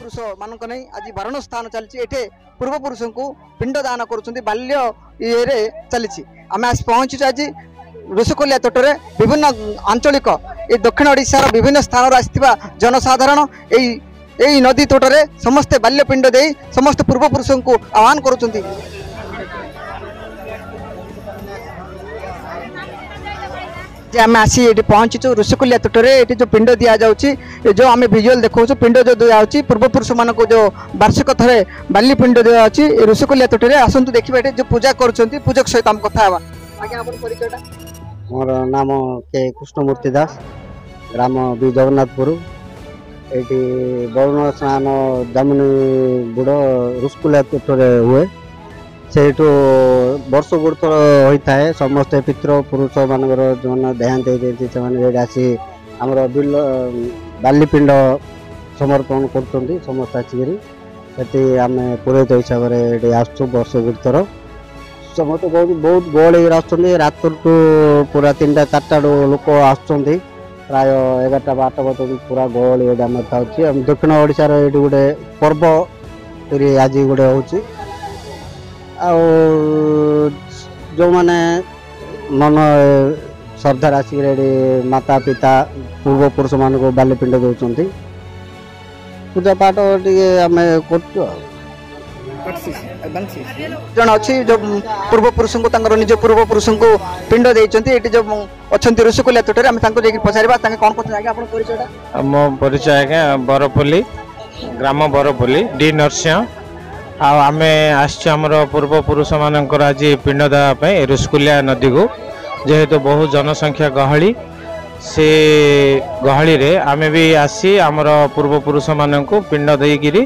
पुरुष मान आज 12 स्थान चलती एठे पूर्व पुरुष को पिंड दान कर बाल्य ये चली आम आज पहुँचु आज ऋषिकुलिया तटरे विभिन्न आंचलिक ये दक्षिण ओडिशार विभिन्न स्थान आसथिबा जनसाधारण यही नदी तटरे समस्ते बाल्यपिंड दे समस्त पूर्व पुरुष को आह्वान करुँच आम आसी ये पहुँचीचु ऋषिकुलिया तटरे ये जो पिंड दि जाऊँगी जो आम भिजुआल देखा पिंड जो दिखाई पूर्व पुरुष मान को जो वार्षिक थे बाली पिंड दिखाई ऋषिकुलिया तटरे आसतु देखिए ये जो पूजा कर पूजक सहित आम कथा आज्ञा परिचय मोर नाम के कृष्णमूर्ति दास ग्राम बी जगन्नाथपुर ये बरुण स्नान जामुनी बुड़ ऋषिकुलिया तटरे हुए से वर्ष गुरुतर होता है समस्ते पितृ पुरुष मानकर जो देहांत होती आसी आमर बिल बालीपिंड समर्पण कर समस्त आसिकी आम पुरोहित हिसाब से आसु वर्ष गुरुतर समस्त बहुत गहली आसुँच रात पूरा 3टा 4टा लोक आसुँच प्राय 11टा 12टा बजे पूरा गहली आम था दक्षिण ओडिशार ये गोटे पर्व आज गोटे हूँ जो माने मन श्रद्धा आसिक माता पिता पूर्व पुरुष मान को बालीपिंड दौरान पूजा पाठ टे आम कर जन अच्छी जो पूर्व पुरुष को निज पूर्व पुरुष को पिंड देते जो अच्छा ऋषिकुलिया तटरे आम पचारा कौन कहते आप परिचय मो परिचय आज्ञा बरपल्ली ग्राम बरपल्ली डी नरसिंह आमे आमर पूर्व पुरुष मानकर आज पिंड देवाई ऋषिकुलिया नदी को जेहेतु बहुत जनसंख्या गहली से गहली रे आमे भी आसी आमर पूर्व पुरुष मान को पिंड देकिरी